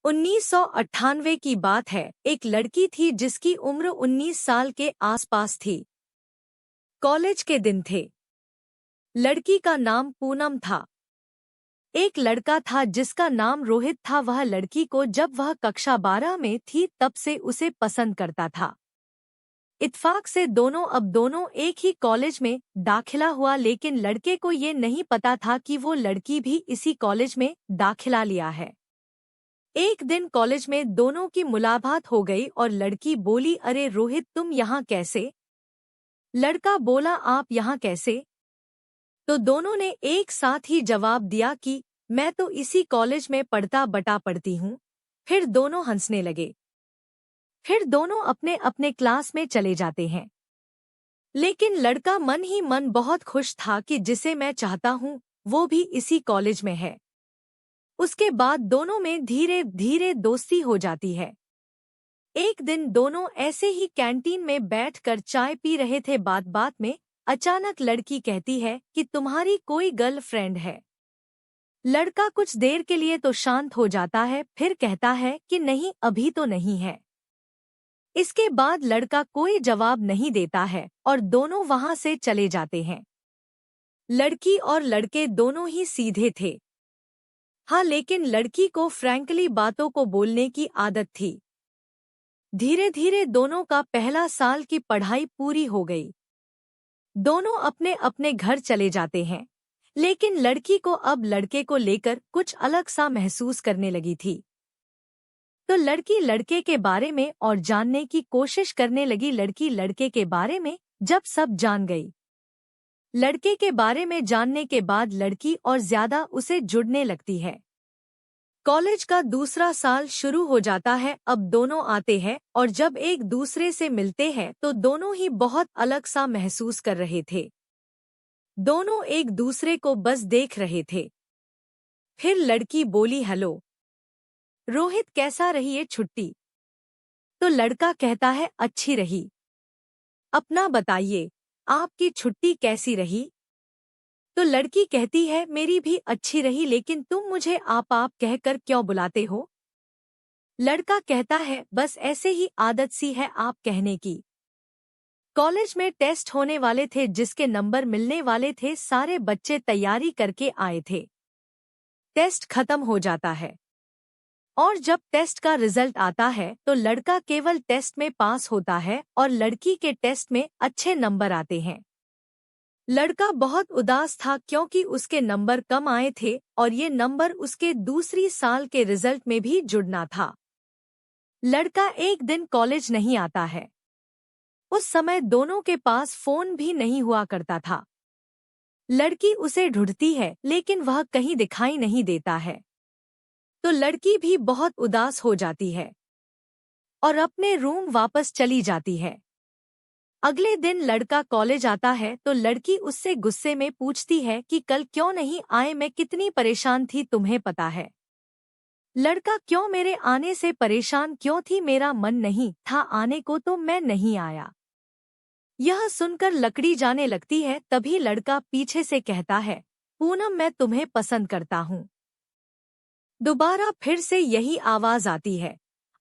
1998 की बात है। एक लड़की थी जिसकी उम्र 19 साल के आसपास थी। कॉलेज के दिन थे। लड़की का नाम पूनम था। एक लड़का था जिसका नाम रोहित था। वह लड़की को जब वह कक्षा 12 में थी तब से उसे पसंद करता था। इत्फाक से दोनों एक ही कॉलेज में दाखिला हुआ, लेकिन लड़के को ये नहीं पता था कि वो लड़की भी इसी कॉलेज में दाखिला लिया है। एक दिन कॉलेज में दोनों की मुलाकात हो गई और लड़की बोली, अरे रोहित, तुम यहाँ कैसे? लड़का बोला, आप यहाँ कैसे? तो दोनों ने एक साथ ही जवाब दिया कि मैं तो इसी कॉलेज में पढ़ती हूँ। फिर दोनों हंसने लगे। फिर दोनों अपने अपने क्लास में चले जाते हैं। लेकिन लड़का मन ही मन बहुत खुश था कि जिसे मैं चाहता हूँ वो भी इसी कॉलेज में है। उसके बाद दोनों में धीरे धीरे दोस्ती हो जाती है। एक दिन दोनों ऐसे ही कैंटीन में बैठकर चाय पी रहे थे। बात बात में अचानक लड़की कहती है कि तुम्हारी कोई गर्लफ्रेंड है। लड़का कुछ देर के लिए तो शांत हो जाता है, फिर कहता है कि नहीं, अभी तो नहीं है। इसके बाद लड़का कोई जवाब नहीं देता है और दोनों वहां से चले जाते हैं। लड़की और लड़के दोनों ही सीधे थे। हाँ, लेकिन लड़की को फ्रैंकली बातों को बोलने की आदत थी। धीरे धीरे दोनों का पहला साल की पढ़ाई पूरी हो गई। दोनों अपने अपने घर चले जाते हैं, लेकिन लड़की को अब लड़के को लेकर कुछ अलग सा महसूस करने लगी थी। तो लड़की लड़के के बारे में और जानने की कोशिश करने लगी। लड़की लड़के के बारे में जब सब जान गई, लड़के के बारे में जानने के बाद लड़की और ज्यादा उसे जुड़ने लगती है। कॉलेज का दूसरा साल शुरू हो जाता है। अब दोनों आते हैं और जब एक दूसरे से मिलते हैं तो दोनों ही बहुत अलग सा महसूस कर रहे थे। दोनों एक दूसरे को बस देख रहे थे। फिर लड़की बोली, हेलो रोहित, कैसा रही ये छुट्टी? तो लड़का कहता है, अच्छी रही। अपना बताइए, आपकी छुट्टी कैसी रही? तो लड़की कहती है, मेरी भी अच्छी रही, लेकिन तुम मुझे आप कहकर क्यों बुलाते हो? लड़का कहता है, बस ऐसे ही आदत सी है आप कहने की। कॉलेज में टेस्ट होने वाले थे जिसके नंबर मिलने वाले थे। सारे बच्चे तैयारी करके आए थे। टेस्ट खत्म हो जाता है और जब टेस्ट का रिजल्ट आता है तो लड़का केवल टेस्ट में पास होता है और लड़की के टेस्ट में अच्छे नंबर आते हैं। लड़का बहुत उदास था क्योंकि उसके नंबर कम आए थे और ये नंबर उसके दूसरी साल के रिजल्ट में भी जुड़ना था। लड़का एक दिन कॉलेज नहीं आता है। उस समय दोनों के पास फोन भी नहीं हुआ करता था। लड़की उसे ढूंढती है लेकिन वह कहीं दिखाई नहीं देता है। तो लड़की भी बहुत उदास हो जाती है और अपने रूम वापस चली जाती है। अगले दिन लड़का कॉलेज आता है तो लड़की उससे गुस्से में पूछती है कि कल क्यों नहीं आए, मैं कितनी परेशान थी तुम्हें पता है? लड़का, क्यों, मेरे आने से परेशान क्यों थी? मेरा मन नहीं था आने को तो मैं नहीं आया। यह सुनकर लकड़ी जाने लगती है। तभी लड़का पीछे से कहता है, पूनम, मैं तुम्हें पसंद करता हूँ। दोबारा फिर से यही आवाज आती है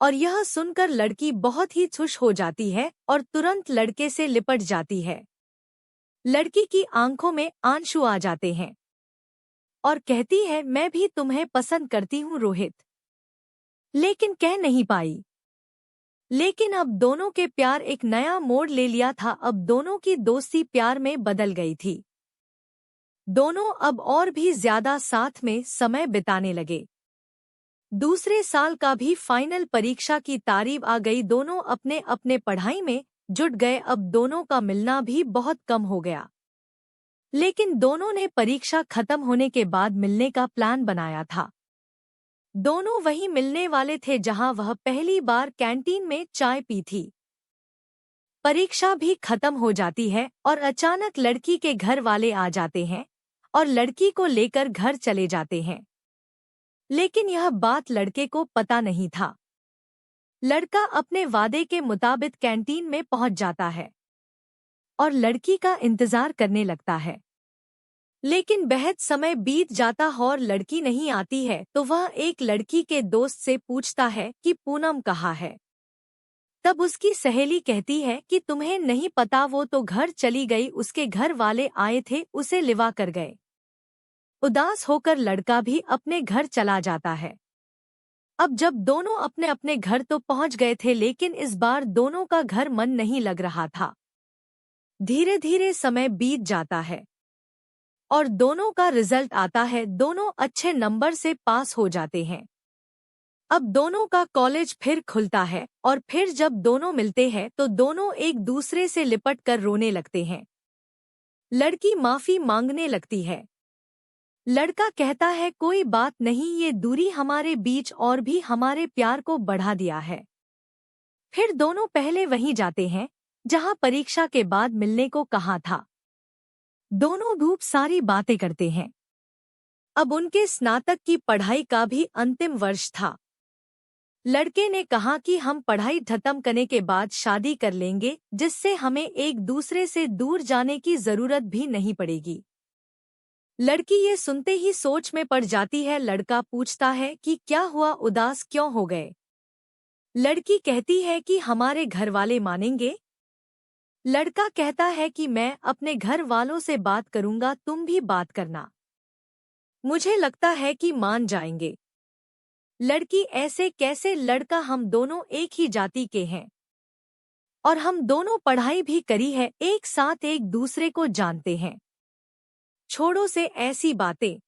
और यह सुनकर लड़की बहुत ही खुश हो जाती है और तुरंत लड़के से लिपट जाती है। लड़की की आंखों में आंसू आ जाते हैं और कहती है, मैं भी तुम्हें पसंद करती हूँ रोहित, लेकिन कह नहीं पाई। लेकिन अब दोनों के प्यार एक नया मोड़ ले लिया था। अब दोनों की दोस्ती प्यार में बदल गई थी। दोनों अब और भी ज्यादा साथ में समय बिताने लगे। दूसरे साल का भी फाइनल परीक्षा की तारीख आ गई। दोनों अपने अपने पढ़ाई में जुट गए। अब दोनों का मिलना भी बहुत कम हो गया, लेकिन दोनों ने परीक्षा खत्म होने के बाद मिलने का प्लान बनाया था। दोनों वहीं मिलने वाले थे जहां वह पहली बार कैंटीन में चाय पी थी। परीक्षा भी खत्म हो जाती है और अचानक लड़की के घर वाले आ जाते हैं और लड़की को लेकर घर चले जाते हैं। लेकिन यह बात लड़के को पता नहीं था। लड़का अपने वादे के मुताबिक कैंटीन में पहुंच जाता है और लड़की का इंतजार करने लगता है। लेकिन बेहद समय बीत जाता और लड़की नहीं आती है तो वह एक लड़की के दोस्त से पूछता है कि पूनम कहाँ है। तब उसकी सहेली कहती है कि तुम्हें नहीं पता, वो तो घर चली गई, उसके घर वाले आए थे, उसे लिवा कर गए। उदास होकर लड़का भी अपने घर चला जाता है। अब जब दोनों अपने अपने घर तो पहुंच गए थे, लेकिन इस बार दोनों का घर मन नहीं लग रहा था। धीरे धीरे समय बीत जाता है और दोनों का रिजल्ट आता है। दोनों अच्छे नंबर से पास हो जाते हैं। अब दोनों का कॉलेज फिर खुलता है और फिर जब दोनों मिलते हैं तो दोनों एक दूसरे से लिपट कर रोने लगते हैं। लड़की माफी मांगने लगती है। लड़का कहता है कोई बात नहीं, ये दूरी हमारे बीच और भी हमारे प्यार को बढ़ा दिया है। फिर दोनों पहले वहीं जाते हैं जहां परीक्षा के बाद मिलने को कहा था। दोनों खूब सारी बातें करते हैं। अब उनके स्नातक की पढ़ाई का भी अंतिम वर्ष था। लड़के ने कहा कि हम पढ़ाई खत्म करने के बाद शादी कर लेंगे, जिससे हमें एक दूसरे से दूर जाने की जरूरत भी नहीं पड़ेगी। लड़की ये सुनते ही सोच में पड़ जाती है। लड़का पूछता है कि क्या हुआ, उदास क्यों हो गए? लड़की कहती है कि हमारे घर वाले मानेंगे। लड़का कहता है कि मैं अपने घर वालों से बात करूंगा, तुम भी बात करना, मुझे लगता है कि मान जाएंगे। लड़की ऐसे कैसे? लड़का हम दोनों एक ही जाति के हैं और हम दोनों पढ़ाई भी करी है, एक साथ एक दूसरे को जानते हैं। छोड़ो से ऐसी बातें,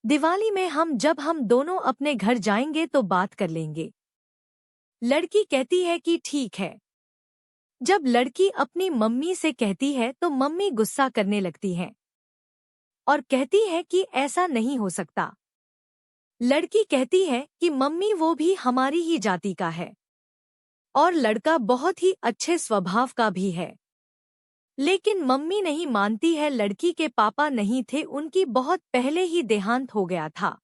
दिवाली में जब हम दोनों अपने घर जाएंगे तो बात कर लेंगे। लड़की कहती है कि ठीक है। जब लड़की अपनी मम्मी से कहती है तो मम्मी गुस्सा करने लगती है और कहती है कि ऐसा नहीं हो सकता। लड़की कहती है कि मम्मी वो भी हमारी ही जाति का है और लड़का बहुत ही अच्छे स्वभाव का भी है। लेकिन मम्मी नहीं मानती है। लड़की के पापा नहीं थे, उनकी बहुत पहले ही देहांत हो गया था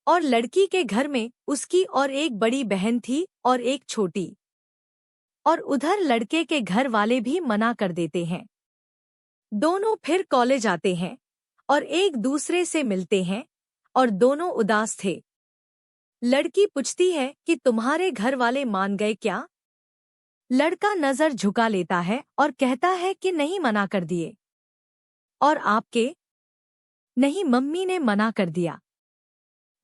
और लड़की के घर में उसकी और एक बड़ी बहन थी और एक छोटी। और उधर लड़के के घर वाले भी मना कर देते हैं। दोनों फिर कॉलेज आते हैं और एक दूसरे से मिलते हैं और दोनों उदास थे। लड़की पूछती है कि तुम्हारे घर वाले मान गए क्या? लड़का नजर झुका लेता है और कहता है कि नहीं, मना कर दिए। और आपके? नहीं, मम्मी ने मना कर दिया।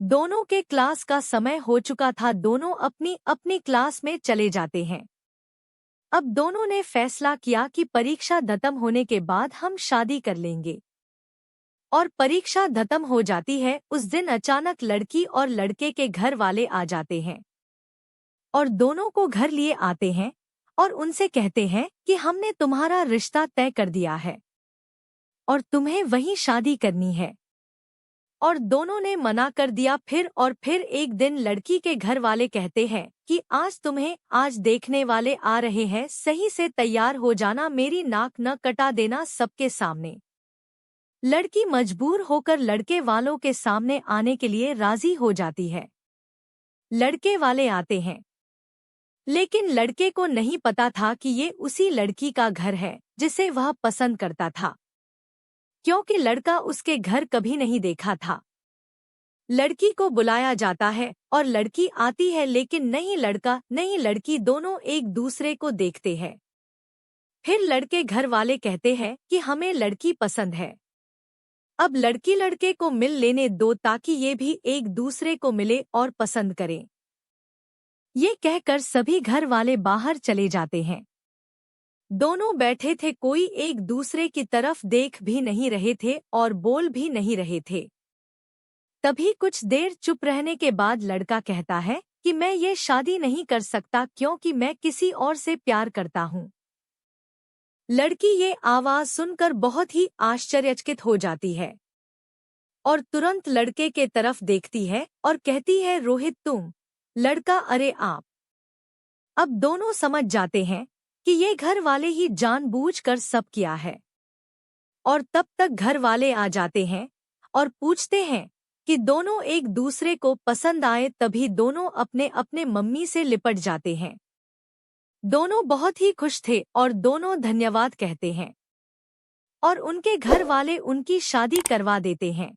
दोनों के क्लास का समय हो चुका था, दोनों अपनी अपनी क्लास में चले जाते हैं। अब दोनों ने फैसला किया कि परीक्षा खत्म होने के बाद हम शादी कर लेंगे। और परीक्षा खत्म हो जाती है। उस दिन अचानक लड़की और लड़के के घर वाले आ जाते हैं और दोनों को घर लिए आते हैं और उनसे कहते हैं कि हमने तुम्हारा रिश्ता तय कर दिया है और तुम्हें वहीं शादी करनी है। और दोनों ने मना कर दिया। फिर एक दिन लड़की के घर वाले कहते हैं कि आज देखने वाले आ रहे हैं, सही से तैयार हो जाना, मेरी नाक न कटा देना सबके सामने। लड़की मजबूर होकर लड़के वालों के सामने आने के लिए राजी हो जाती है। लड़के वाले आते हैं, लेकिन लड़के को नहीं पता था कि ये उसी लड़की का घर है जिसे वह पसंद करता था, क्योंकि लड़का उसके घर कभी नहीं देखा था। लड़की को बुलाया जाता है और लड़की आती है, लेकिन नहीं लड़का नहीं लड़की, दोनों एक दूसरे को देखते हैं। फिर लड़के घर वाले कहते हैं कि हमें लड़की पसंद है, अब लड़की लड़के को मिल लेने दो ताकि ये भी एक दूसरे को मिले और पसंद करें। ये कहकर सभी घर वाले बाहर चले जाते हैं। दोनों बैठे थे, कोई एक दूसरे की तरफ देख भी नहीं रहे थे और बोल भी नहीं रहे थे। तभी कुछ देर चुप रहने के बाद लड़का कहता है कि मैं ये शादी नहीं कर सकता क्योंकि मैं किसी और से प्यार करता हूँ। लड़की ये आवाज सुनकर बहुत ही आश्चर्यचकित हो जाती है और तुरंत लड़के के तरफ देखती है और कहती है, रोहित तुम? लड़का, अरे आप। अब दोनों समझ जाते हैं कि ये घर वाले ही जानबूझकर सब किया है। और तब तक घर वाले आ जाते हैं और पूछते हैं कि दोनों एक दूसरे को पसंद आए। तभी दोनों अपने अपने मम्मी से लिपट जाते हैं। दोनों बहुत ही खुश थे और दोनों धन्यवाद कहते हैं और उनके घर वाले उनकी शादी करवा देते हैं।